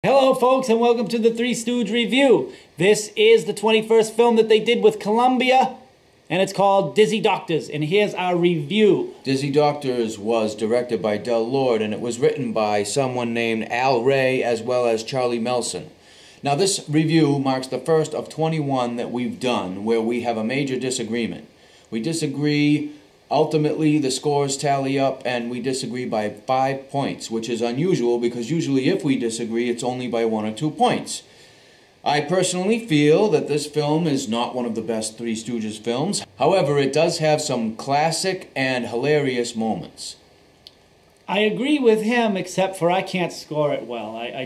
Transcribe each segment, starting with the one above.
Hello folks and welcome to the Three Stooges review. This is the 21st film that they did with Columbia and it's called Dizzy Doctors, and here's our review. Dizzy Doctors was directed by Del Lord and it was written by someone named Al Ray as well as Charlie Melson. Now this review marks the first of 21 that we've done where we have a major disagreement. We disagree. Ultimately, the scores tally up and we disagree by 5 points, which is unusual because usually if we disagree, it's only by 1 or 2 points. I personally feel that this film is not one of the best Three Stooges films. However, it does have some classic and hilarious moments. I agree with him, except for I can't score it well. I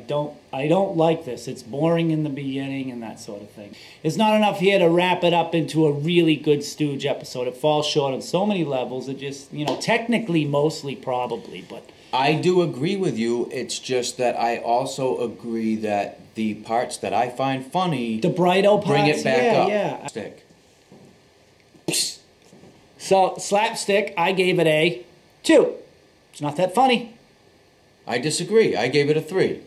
don't like this. It's boring in the beginning and that sort of thing. It's not enough here to wrap it up into a really good Stooge episode. It falls short on so many levels. It just, technically, mostly, probably, but... I do agree with you. It's just that I also agree that the parts that I find funny... The Brighto parts? Bring it back up. Yeah. Stick. So, Slapstick, I gave it a 2. It's not that funny. I disagree. I gave it a 3.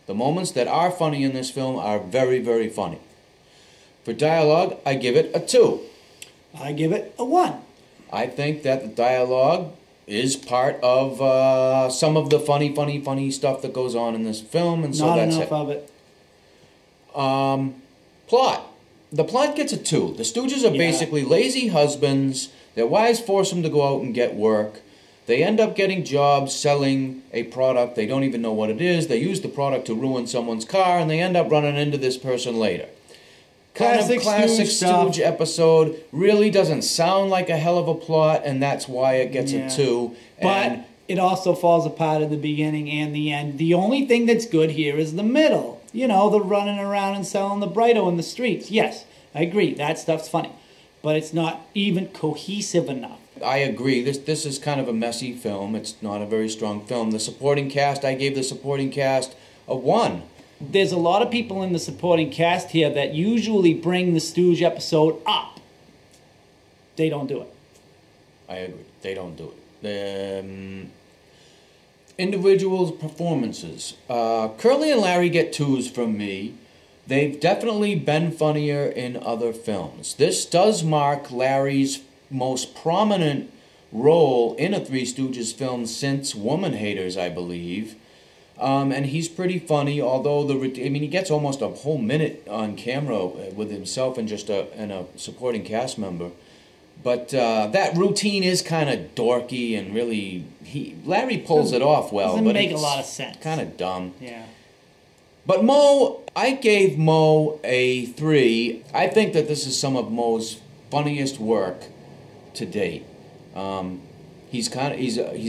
The moments that are funny in this film are very, very funny. For dialogue, I give it a 2. I give it a 1. I think that the dialogue is part of some of the funny stuff that goes on in this film, and so not that's enough it. of it. Plot. The plot gets a 2. The Stooges are basically lazy husbands. Their wives force them to go out and get work. They end up getting jobs selling a product. They don't even know what it is. They use the product to ruin someone's car, and they end up running into this person later. Classic Stooge episode. Really doesn't sound like a hell of a plot, and that's why it gets a 2. But it also falls apart at the beginning and the end. The only thing that's good here is the middle. The running around and selling the Brighto in the streets. Yes, I agree. That stuff's funny. But it's not even cohesive enough. I agree. This is kind of a messy film. It's not a very strong film. The supporting cast, I gave the supporting cast a 1. There's a lot of people in the supporting cast here that usually bring the Stooge episode up. They don't do it. I agree. They don't do it. Individuals' performances. Curly and Larry get 2s from me. They've definitely been funnier in other films. This does mark Larry's most prominent role in a Three Stooges film since Woman Haters, I believe. And he's pretty funny, although he gets almost a whole minute on camera with himself and just a supporting cast member. But that routine is kind of dorky and really Larry pulls it off well. Doesn't but make a lot of sense. Kind of dumb. Yeah. But Moe, I gave Moe a 3. I think that this is some of Moe's funniest work to date. He's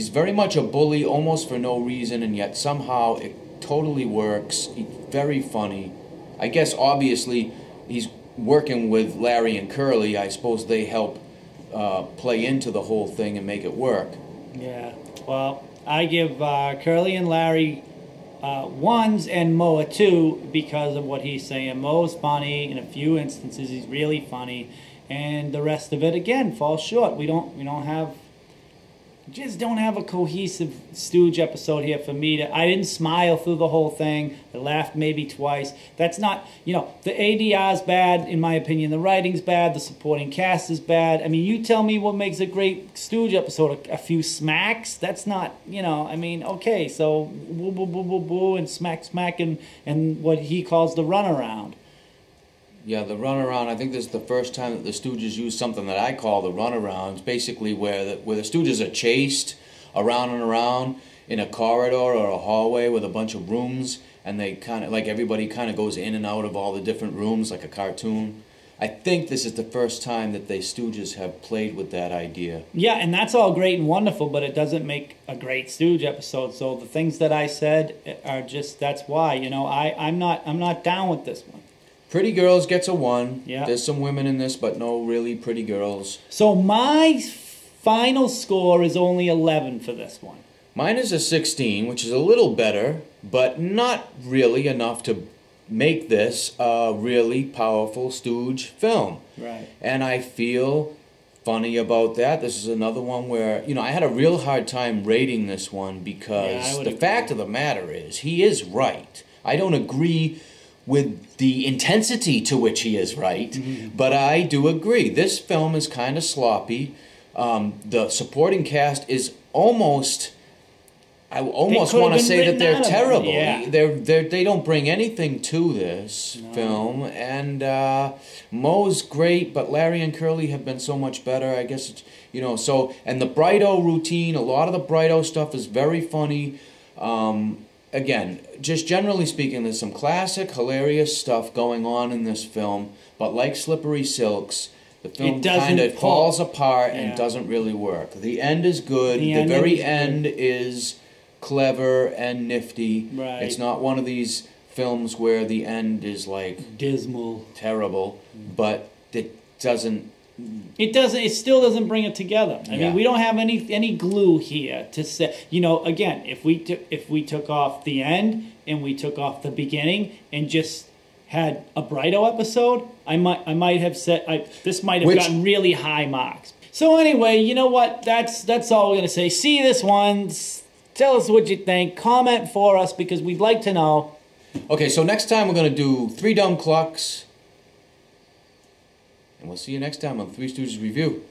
very much a bully almost for no reason, and yet somehow it totally works. He's very funny. I guess obviously he's working with Larry and Curly. I suppose they help play into the whole thing and make it work. Yeah. Well, I give Curly and Larry 1s and Moe a 2 because of what he's saying. Moe's funny in a few instances. He's really funny. And the rest of it, again, falls short. We just don't have a cohesive Stooge episode here for me. I didn't smile through the whole thing. I laughed maybe twice. That's not, the ADR's bad, in my opinion. The writing's bad. The supporting cast is bad. I mean, you tell me what makes a great Stooge episode. A few smacks? That's not, okay, so boo, boo, boo, boo, boo, and smack, smack, and what he calls the runaround. Yeah, the runaround, I think this is the first time that the Stooges use something that I call the runaround. It's basically where the Stooges are chased around and around in a corridor or a hallway with a bunch of rooms, and they kind of, everybody kind of goes in and out of all the different rooms like a cartoon. I think this is the first time that the Stooges have played with that idea. Yeah, and that's all great and wonderful, but it doesn't make a great Stooge episode. So the things that I said are just, that's why, I'm not down with this one. Pretty Girls gets a 1. Yeah. There's some women in this, but no really pretty girls. So my final score is only 11 for this one. Mine is a 16, which is a little better, but not really enough to make this a really powerful Stooge film. Right. And I feel funny about that. This is another one where, I had a real hard time rating this one because the fact of the matter is, he is right. I don't agree with the intensity to which he is right, but I do agree. This film is kind of sloppy. The supporting cast is almost... I almost want to say that they're terrible. Yeah. They don't bring anything to this film, and Moe's great, but Larry and Curly have been so much better. I guess it's, you know, so, and the Brighto routine, a lot of the Brighto stuff is very funny. Again, just generally speaking, there's some classic, hilarious stuff going on in this film, but like Slippery Silks, the film kind of falls apart and doesn't really work. The end is good. The very end is clever and nifty. Right. It's not one of these films where the end is like dismal, terrible, but it doesn't. It still doesn't bring it together. I mean, we don't have any glue here to say. You know, again, if we took off the end and we took off the beginning and just had a Brighto episode, I might have said this might have gotten really high marks. So anyway, you know what? That's all we're gonna say. See this one. Tell us what you think. Comment for us because we'd like to know. Okay, so next time we're going to do Three Dumb Clucks. And we'll see you next time on Three Stooges Review.